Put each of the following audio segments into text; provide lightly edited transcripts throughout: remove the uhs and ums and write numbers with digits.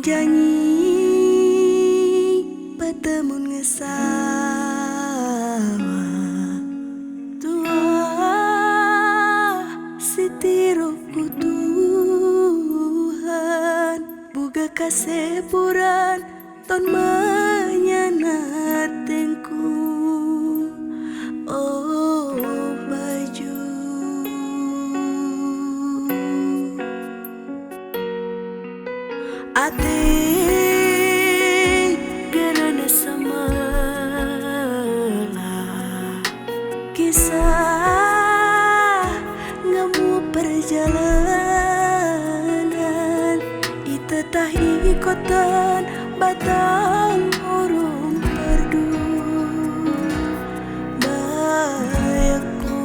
Janji bertemu ngesawa tua setiroku Tuhan buga kasepuran ton menyanatengku oh baju ate gerana samalah kisah ngamu perjalanan itetahi kotan batang urung perdu bayaku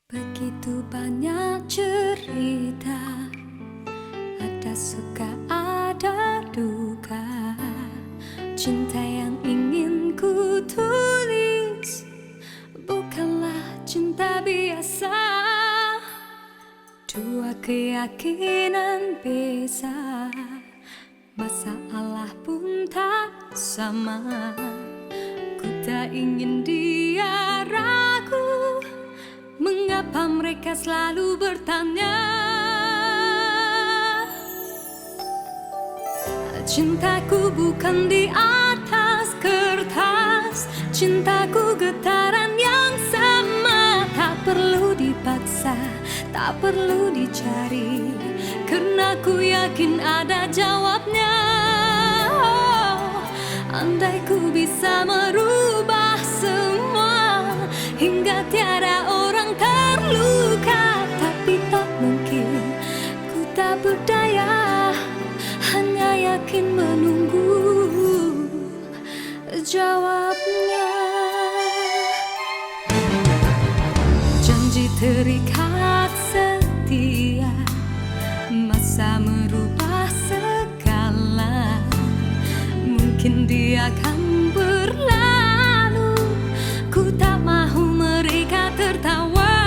Begitu banyak cerita, ada suka ada duka. Cinta yang ingin ku tulis bukanlah cinta biasa. Dua keyakinan beza, masalah pun tak sama. Ku tak ingin dia ragu Mengapa mereka selalu bertanya? Cintaku bukan di atas kertas, cintaku getaran yang sama. Tak perlu dipaksa, tak perlu dicari, karena ku yakin ada jawabnya. Andai ku bisa merubah semua hingga tiada orang terluka, tapi tak mungkin, ku tak berdaya, hanya yakin menunggu jawabnya. Janji terikat setia, masa merubah segala. Mungkin dia akan berlalu, ku tak mahu mereka tertawa.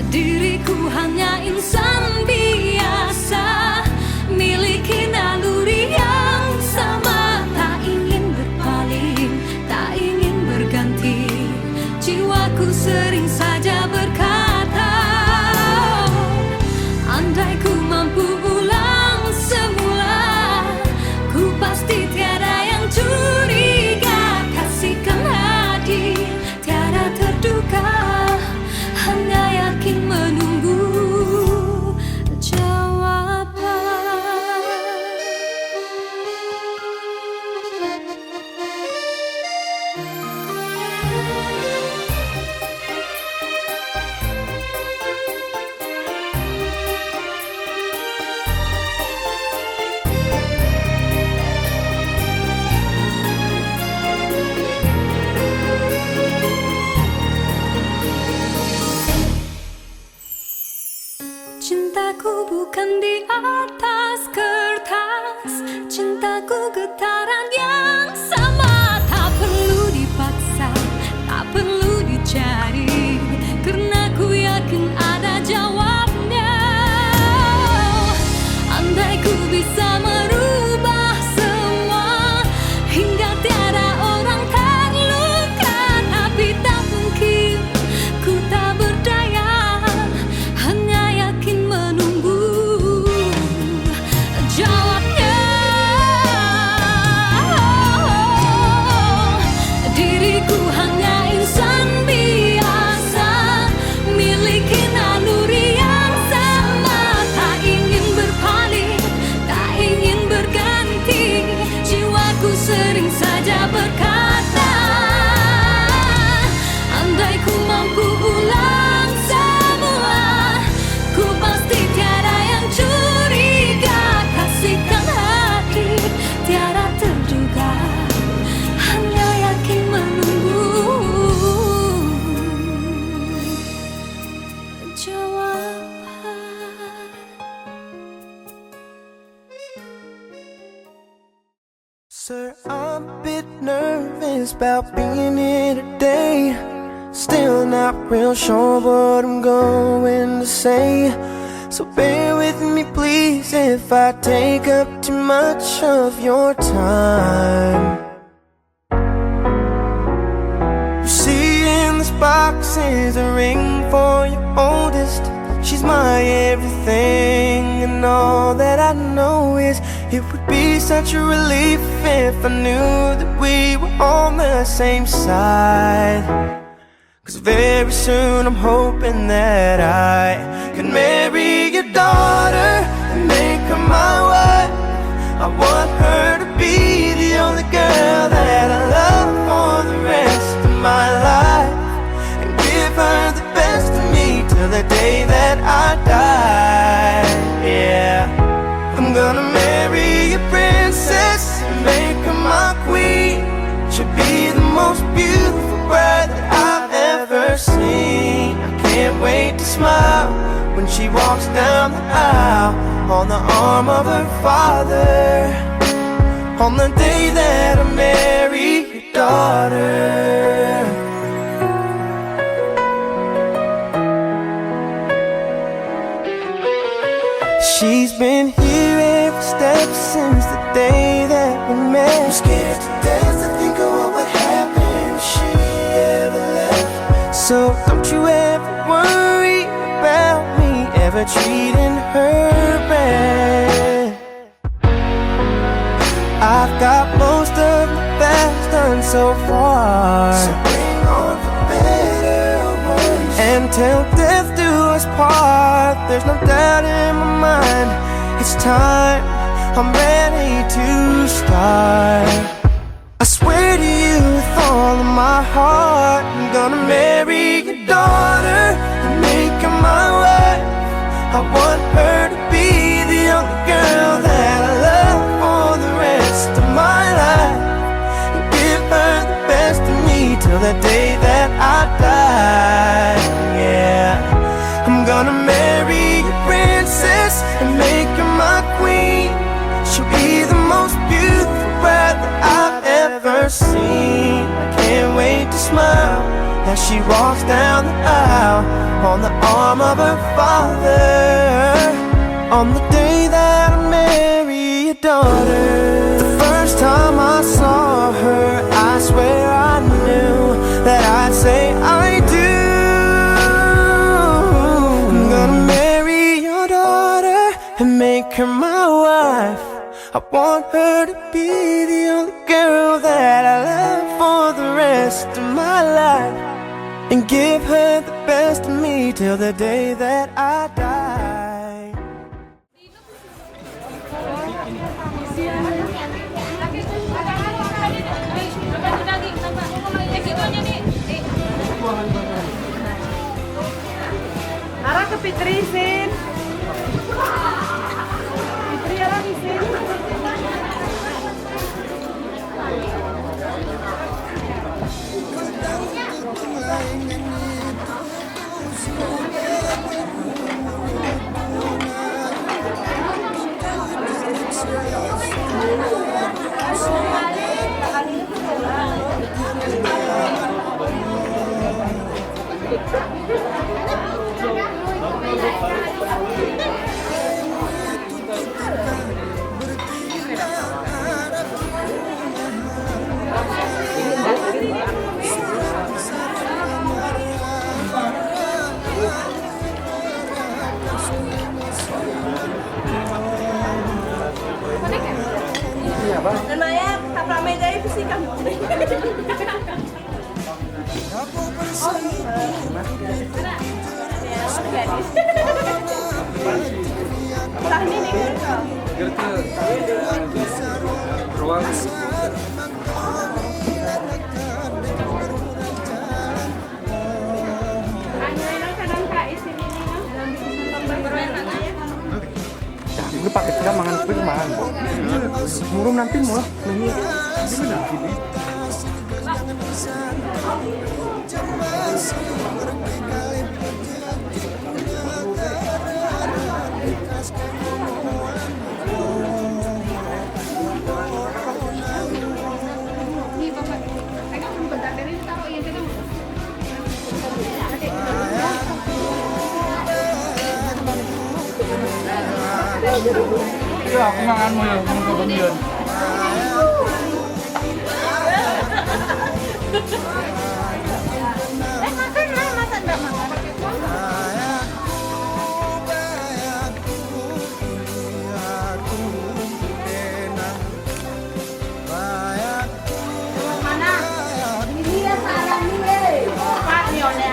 Diriku hanya insan biasa, miliki naluri yang sama. Tak ingin berpaling, tak ingin berganti, jiwaku sering saja berkata, andai ku mampu ulang semula, ku pasti tiada yang curiga. Kasihkan hati, tiada terduga, hanya yakin menunggu jawaban. Cintaku bukan di atas kertas, cintaku getaran yang sama. Tak perlu dipaksa, tak perlu dicari, karena ku yakin ada jawabnya. Andai ku bisa merubah semua hingga tiada orang terluka, tapi tak mungkin, ku tak berdaya, hanya yakin menunggu jawabnya. Diriku hanya insan biasa, miliki naluri yang sama. Tak ingin berpaling, tak ingin berganti, jiwaku sering saja berkata, andai ku mampu ulang semua, ku pasti tiada yang curiga. Kasihkan hati, tiada terduga, hanya yakin menunggu jawaban. Sir, I'm a bit nervous about being here today. Still not real sure what I'm going to say, so bear with me please if I take up too much of your time. You see in this box is a ring for your oldest. She's my everything, and all that I know is it would be such a relief if I knew that we were on the same side. 'Cause very soon I'm hoping that I can marry your daughter and make her my wife. I want her to be the only girl that I love for the rest of my life, and give her the best of me till the day that I die. Yeah, I'm gonna marry a princess and make her my queen. She'll be the most beautiful bride that I've ever seen. I can't wait to smile when she walks down the aisle on the arm of her father, on the day that I marry your daughter. She's been here every step since the day that we met. I'm scared to death to think of what would happen if she ever left. So don't you ever worry about me ever treating her bad. I've got most of the best done so far. So bring on the better ones. And till death do us part, there's no doubt in my mind. It's time, I'm ready to start. I swear to you with all of my heart, I'm gonna marry your daughter and make her my wife. I want her to be the only girl that I love for the rest of my life, and give her the best of me till the day that I die. Yeah, I'm gonna marry your princess and make her my queen. She'll be the most beautiful bride that I've ever seen. I can't wait to smile as she walks down the aisle on the arm of her father, on the day that I marry your daughter. The first time I saw her, I swear I knew that I'd say I do. I'm gonna marry your daughter and make her my wife. I want her to be the only girl that I love for the rest of my life, and give her the best of me till the day that I die. Arah ke Fitri, Sin. Fitri arah di Sin. Dan Maya, kapra meja itu sih kamu. Lah ini nih. Ruang gue pakai tidak mangan gue kemarin murum nanti mau nanya ya aku manganmu ya mau ke Bengkian. Makan lah, masa enggak makan? Mana? Ini ya salam nih. Pak nih oleh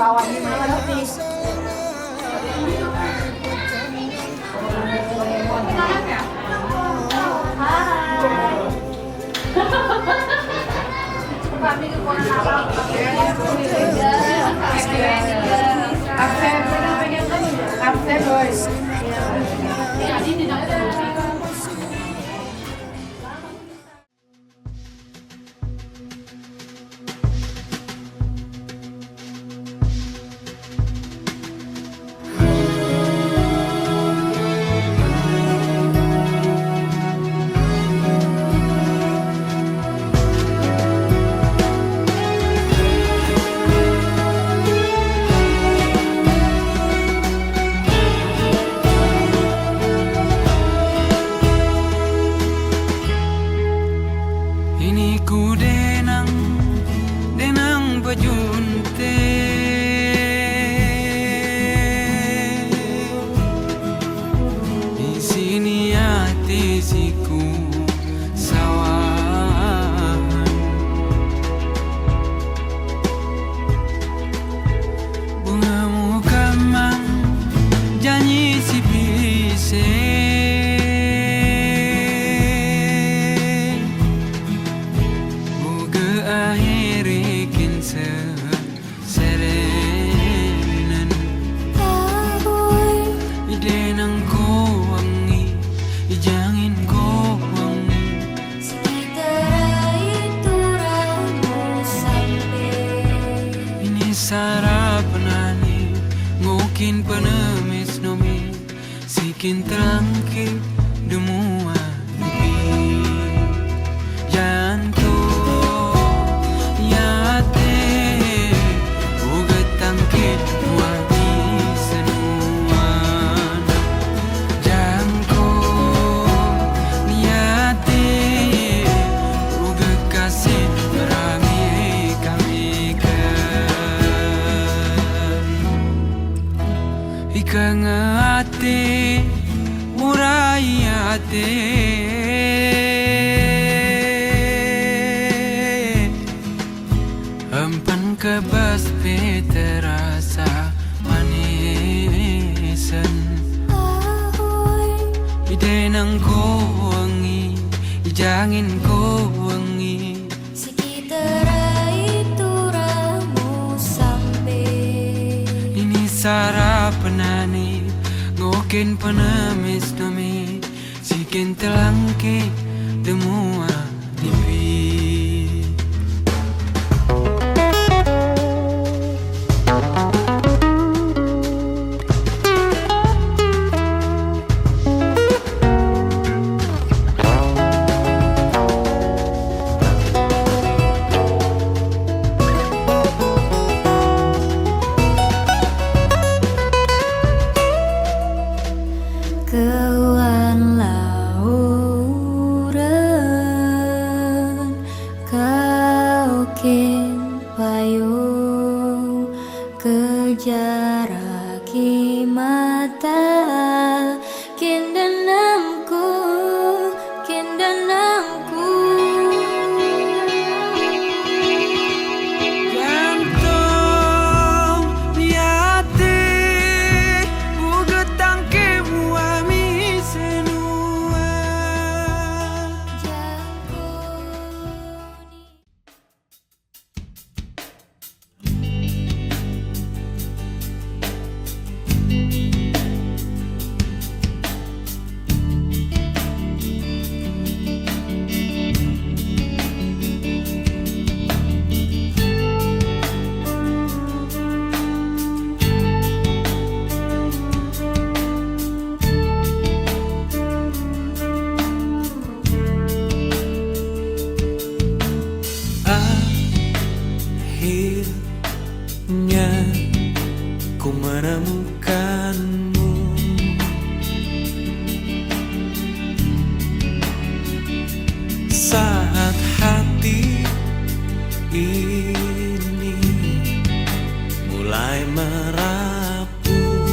lawan gimana nanti? Absen boys. Ini ku denang bajunte di sini hati siku sawan bungamu kamang janji si bise serenan ide nang ko wangi ijangin ko wangi Sekitar itu ramu sampai ini sarapanani ngukin penemis nomi sikin terangki demua nepi jantung Ikang ate murai ate empan kebas pe terasa manisan ide nang ko wangi ijangin ko wangi Sekitar itu ramu sampai ini sarapanani ngokin penemis nami sikin telangke demua dipi Kewan lauran kau kin payung kejaraki mata kin denamku jantung di hati uget tangke muami senua akhirnya ku menemukanmu saat hati ini mulai merapuh.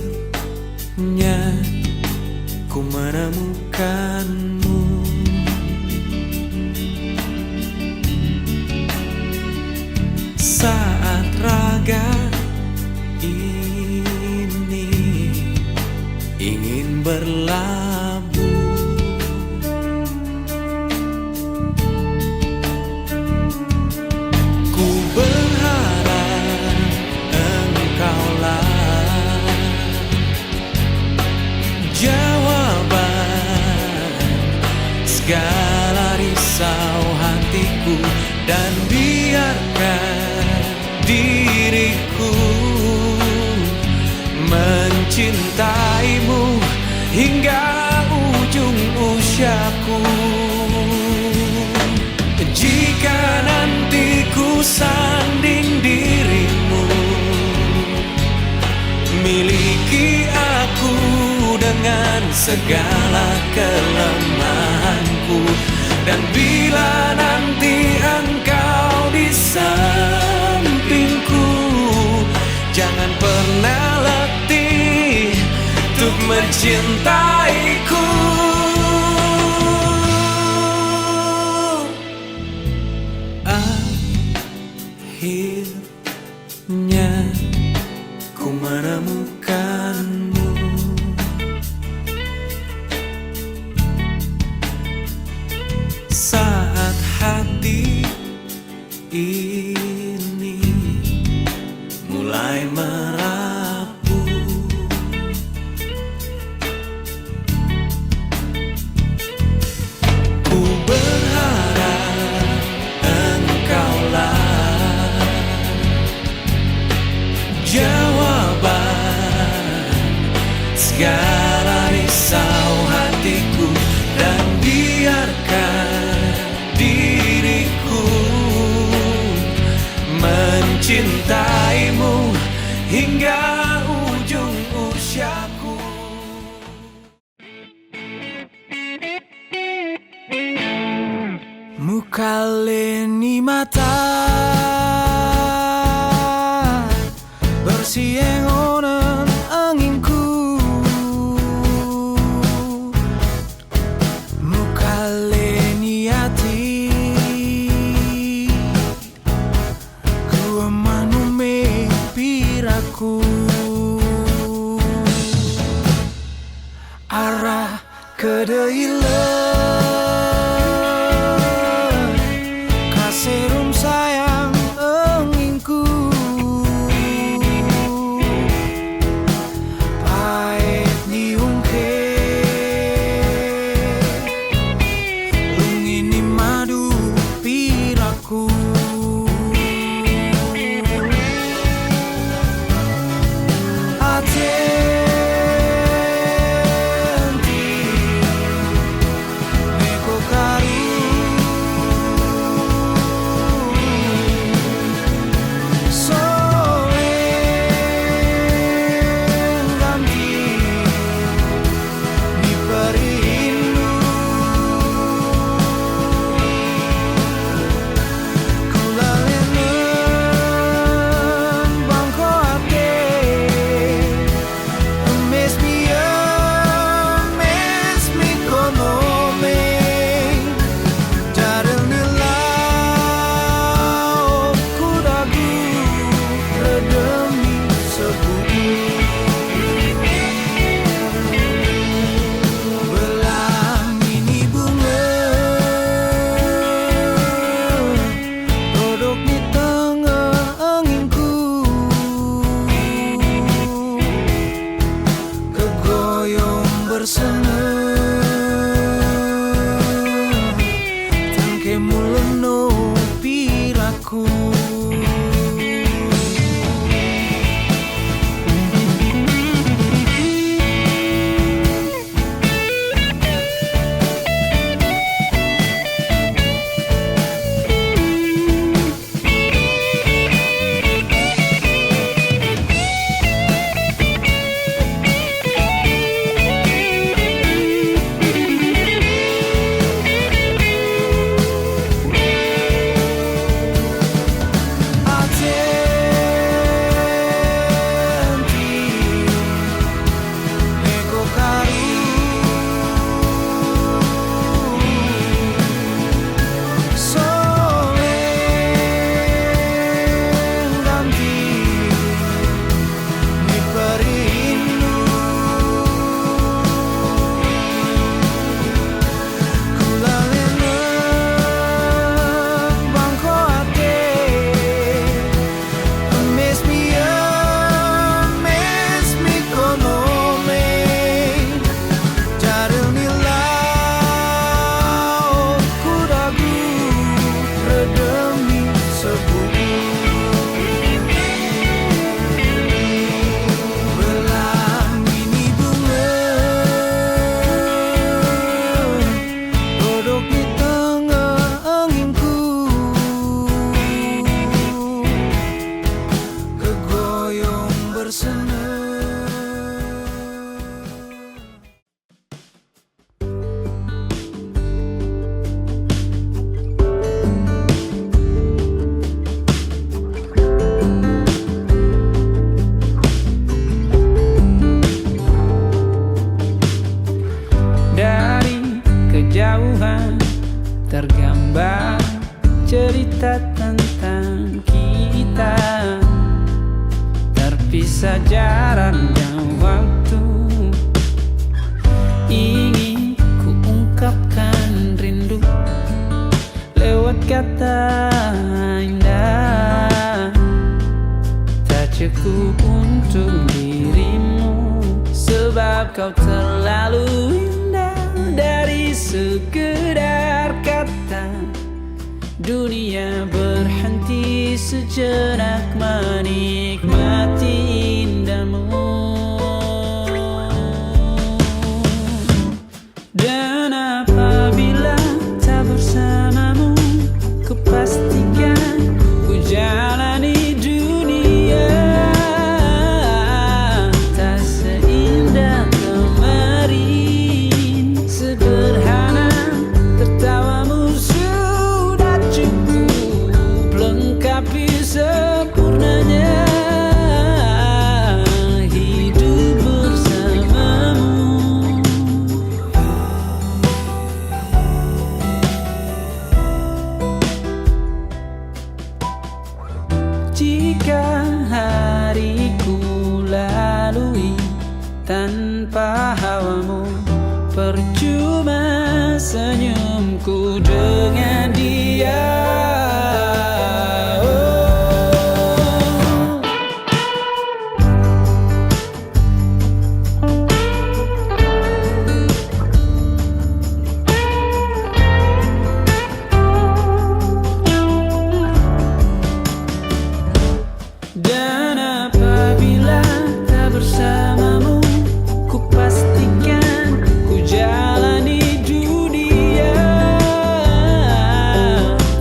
Akhirnya ku menemukan labu. Ku berharap engkaulah jawaban segala risau hatiku, dan biarkan diriku mencintaimu hingga ujung usiaku. Jika nanti ku sanding dirimu, miliki aku dengan segala kelemahanku. Dan bila nanti engkau di sampingku, jangan pernah letih untuk mencintaiku. Akhirnya ku menemukanmu. Saat hati ini mulai merapuh, ku berharap engkaulah jawaban segala risau hatiku, dan biarkan diriku mencintaimu hingga ujung usiaku. Mukaleni mata bersiengonan anginku, mukaleni hati ku manume piraku, arah kedeile kaserum sayang enginku, pahit niungke lungini madu piraku. Atenti terpisah jarak dan waktu. Ingin ku ungkapkan rindu lewat kata indah, tak cukup untuk dirimu, sebab kau terlalu indah. Dari sekedar kata, dunia berhenti sejenak menikmati indahmu. Dan apabila tak bersamamu, kupastikan ku jalani dunia tak seindah kemarin. Sederhana, tertawamu sudah cukup lengkapi sempurnanya hidup bersamamu. Jika hariku lalui tanpa hawamu, percuma senyumku dengan dia. Dan apabila tak bersamamu, kupastikan ku jalani dunia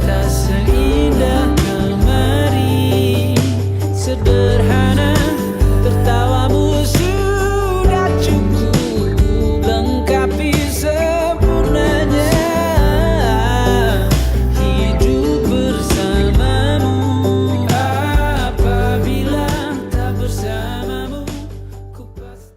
tak seindah kemarin. Sederhana, tertawamu sudah cukup lengkapi sempurnanya hidup bersamamu. Apabila tak bersamamu, ku pasti.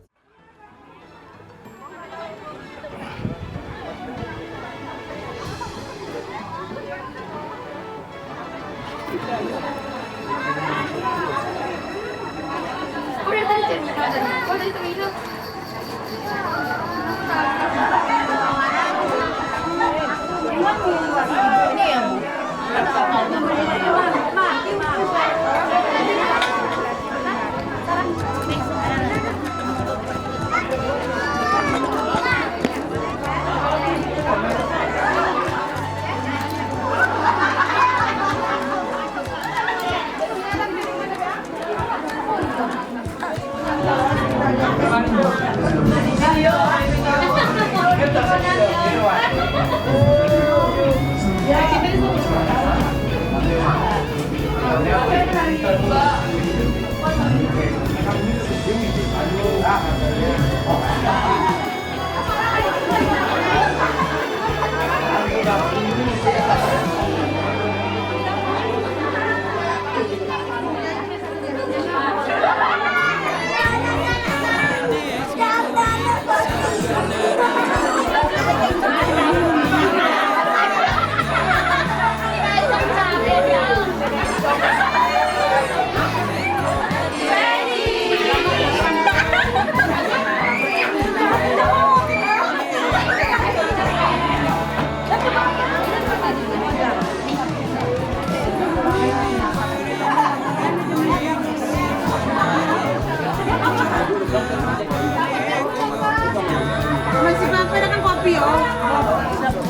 Masih berapa kan kopi oh?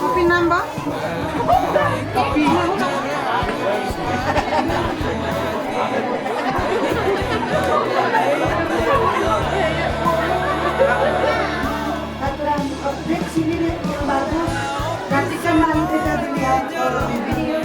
Kopi nambah? Kopi. Aturan objek sini nih yang bagus. Nanti kan malam kita dilihat video.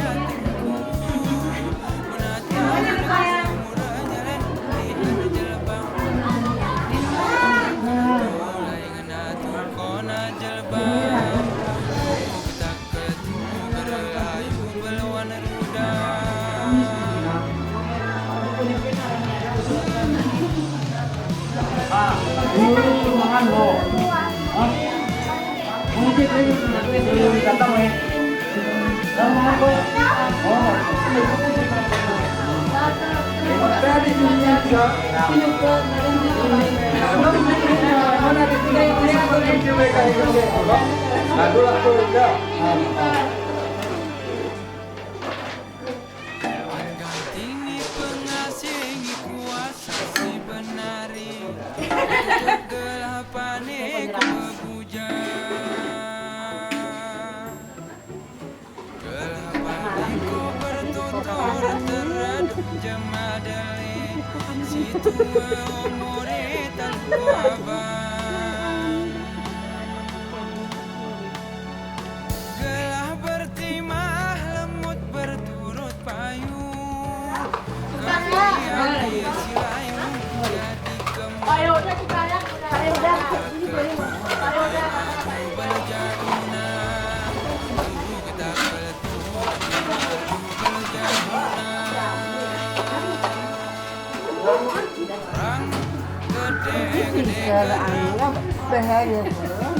Tinggi pengasing kuasa si benari Kegelapan ku bebujang Kegelapan ku bertutur teredup jemadali Si tua umure tanpa abang Gelah bertimah lemut berturut payung Kalian dia silayung jadi berjaguna Tubuh kita peletuh berjaguna Rang gede-gede gerang Rang gede-gede gerang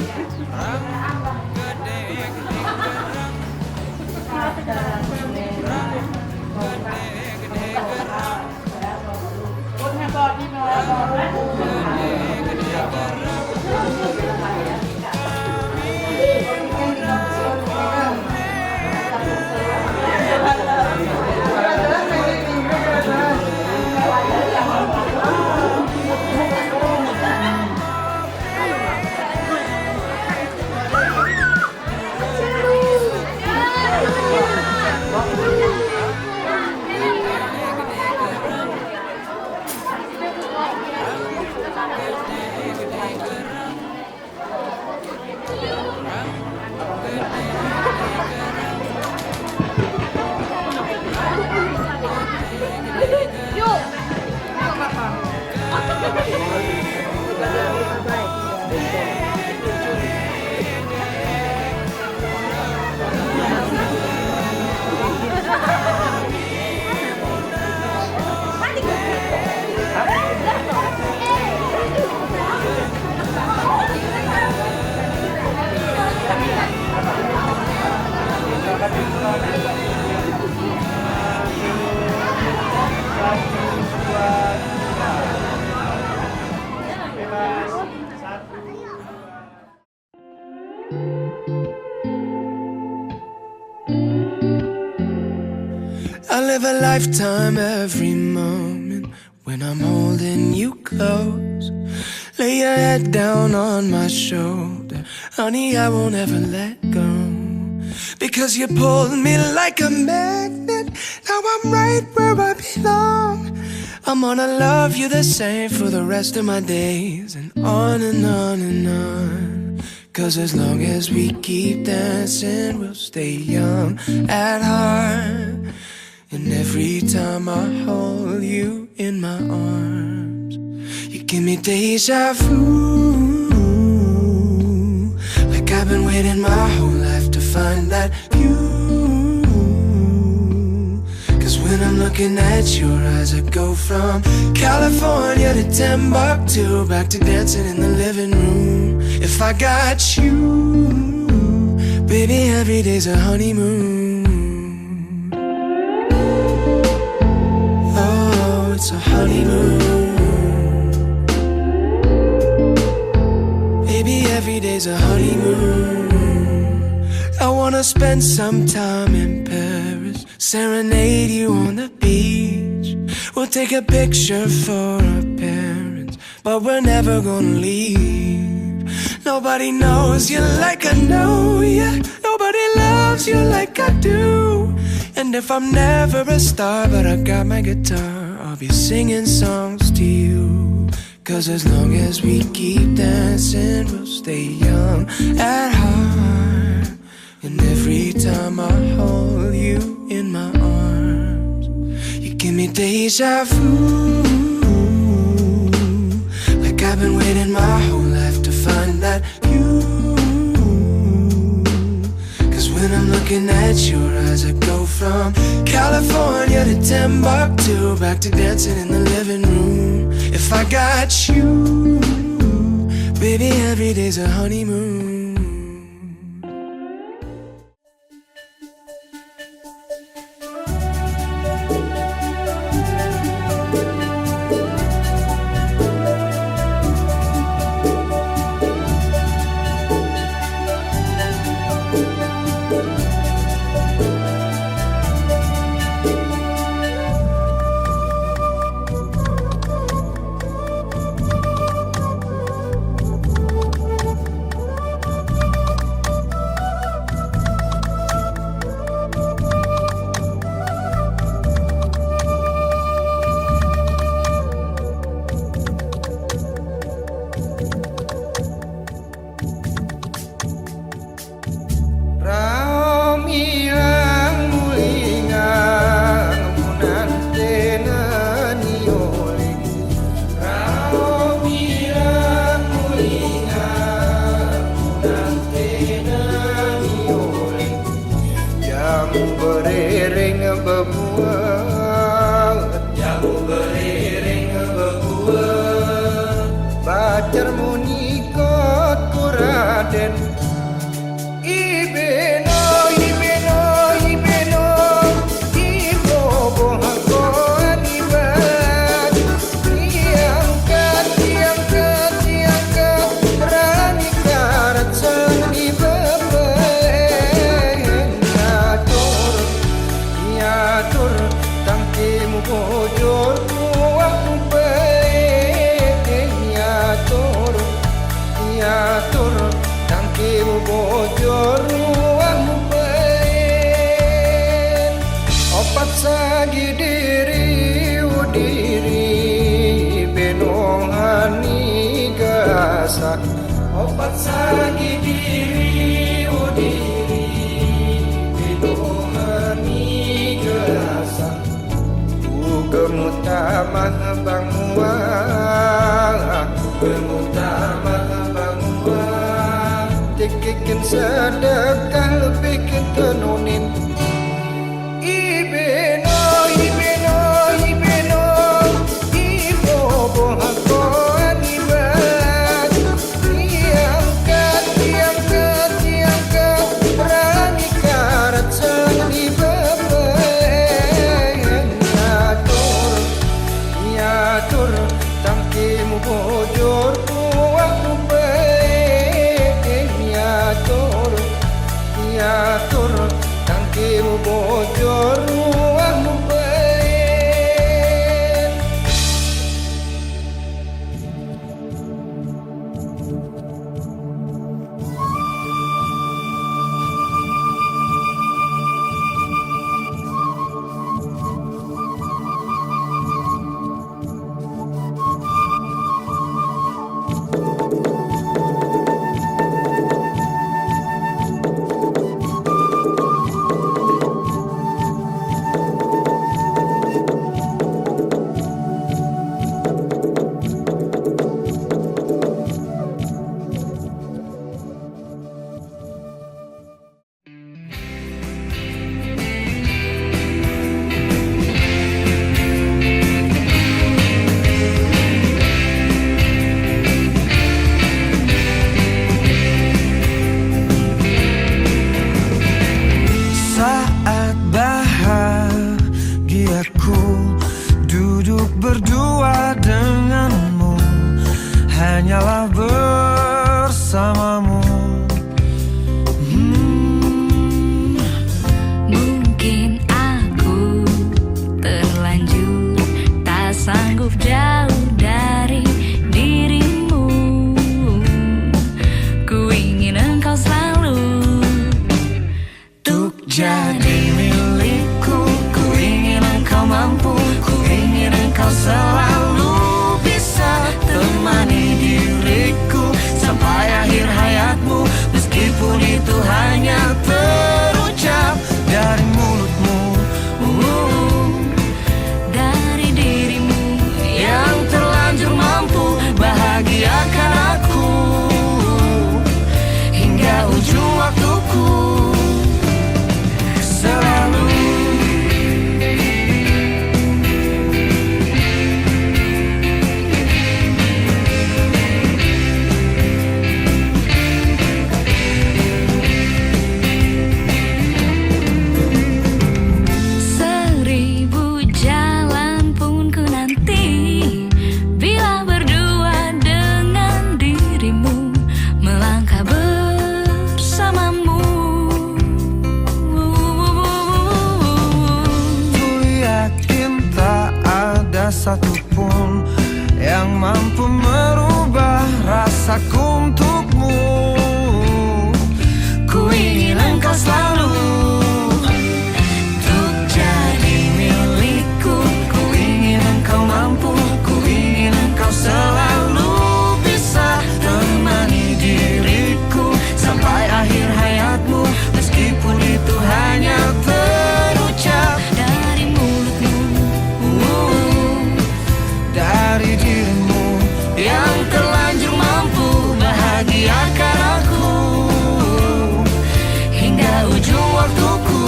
I live a lifetime every moment when I'm holding you close. Lay your head down on my shoulder, honey, I won't ever let go. Because you pulled me like a magnet, now I'm right where I belong. I'm gonna love you the same for the rest of my days, and on and on and on. Cause as long as we keep dancing, we'll stay young at heart. And every time I hold you in my arms, you give me deja vu. Like I've been waiting my whole life to find that view. Cause when I'm looking at your eyes, I go from California to Timbuktu, back to dancing in the living room. If I got you, baby, every day's a honeymoon. It's a honeymoon. Baby, every day's a honeymoon. I wanna spend some time in Paris, serenade you on the beach. We'll take a picture for our parents, but we're never gonna leave. Nobody knows you like I know you. Nobody loves you like I do. And if I'm never a star, but I got my guitar, I'll be singing songs to you. Cause as long as we keep dancing, we'll stay young at heart. And every time I hold you in my arms, you give me deja vu. Like I've been waiting my whole life to find that view. Cause when I'm looking at your eyes, I go from California to Timbuktu, back to dancing in the living room. If I got you, baby, every day's a honeymoon. Raden. Ibeno, ibeno, ibeno, ibo bohako anibat. Diangkat, diangkat, diangkat, berani karat sang dibeben. Nyatur, tangkimu bojor kuang baik. Nyatur, tangkimu bojor ruang baik. Opat sagi diri udiri benonghani gasa. Opat sagi diri udiri benonghani gasa. Gemutamah bang muang, gemutamah bang muang. Tikikin sedekah lebih kita nunin. Ibeno, ibeno, ibeno, ibo bohako anibat. Diangkat, diangkat, diangkat, berani karat sang dibeben. Nyatur, tangkimu bojor kuang baik. Nyatur, nyatur, tangkimu bojor ruang baik. Saat bahagiaku duduk berdua denganmu, hanyalah bersamamu. Mungkin aku terlanjur tak sanggup jauh dari dirimu. Ku ingin engkau selalu jadi milikku. Ku ingin engkau mampu, ku ingin engkau selalu bisa temani diriku sampai akhir hayatmu. Meskipun itu hanya terucap dari mulutmu, dari dirimu yang terlanjur mampu bahagiakan aku hingga ujung waktuku. Satupun yang mampu merubah rasaku untukmu. Ku ingin engkau selalu untuk jadi milikku. Ku ingin engkau mampu, ku ingin engkau selalu bisa temani diriku sampai akhir hayatmu. Meskipun itu hanya terucap dari mulutmu, dari dirimu yang terlanjur mampu bahagiakan aku hingga ujung waktuku.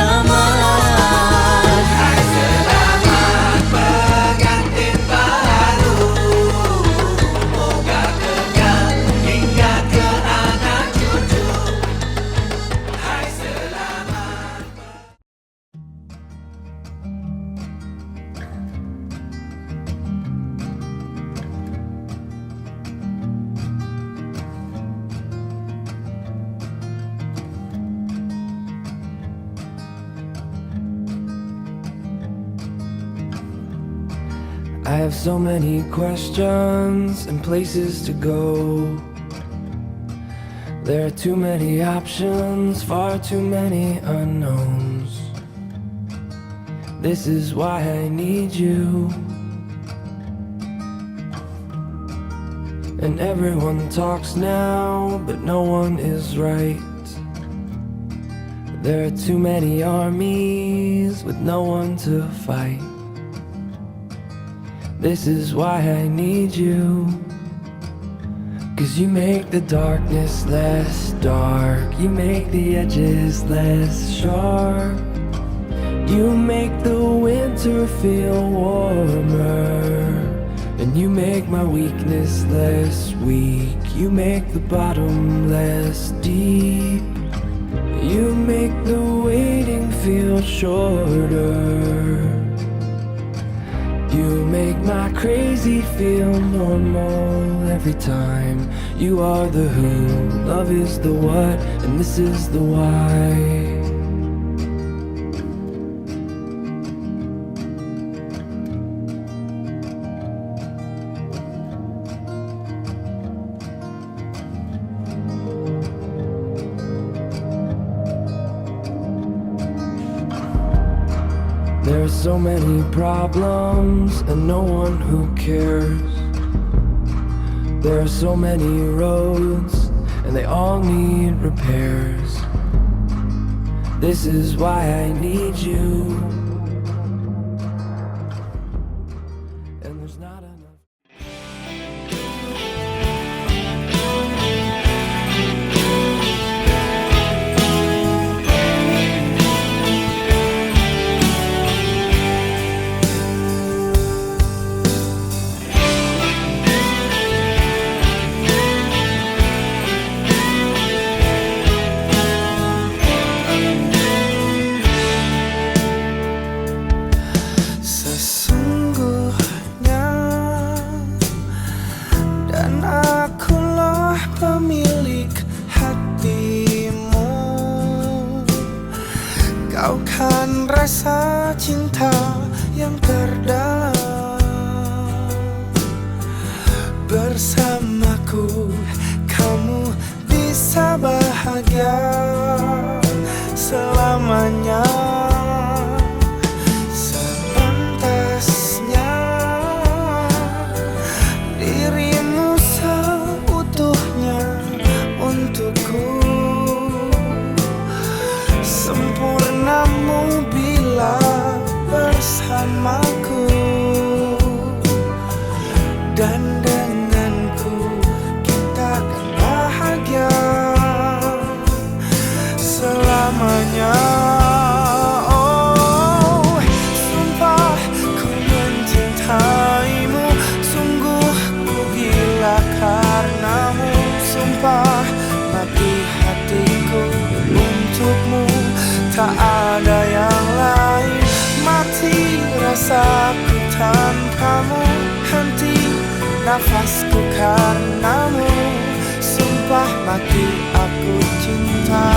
selamat. Hai selamat pengantin baru, semoga kekal hingga ke anak cucu. Hai selamat. I have so many questions and places to go. There are too many options, far too many unknowns. This is why I need you. And everyone talks now, but no one is right. There are too many armies with no one to fight. This is why I need you. 'Cause you make the darkness less dark, you make the edges less sharp, you make the winter feel warmer, and you make my weakness less weak, you make the bottom less deep, you make the waiting feel shorter. You make my crazy feel normal every time. You are the who, love is the what, and this is the why. There are so many problems and no one who cares. There are so many roads and they all need repairs. This is why I need you. And there's not enough. Sesungguhnya dan akulah pemilik hatimu. Kau kan rasa cinta yang terdalam. Bersamaku kamu bisa bahagia selamanya. Sepantasnya dirimu seutuhnya untukku. Sempurnamu bila bersamaku, dan denganku kita akan bahagia selamanya. Oh, sumpah ku mencintaimu, sungguh ku gila karenamu. Sumpah mati hatiku untukmu, tak ada yang lain. Mati rasaku tanpamu, henti nafasku karenamu. Sumpah mati aku cinta.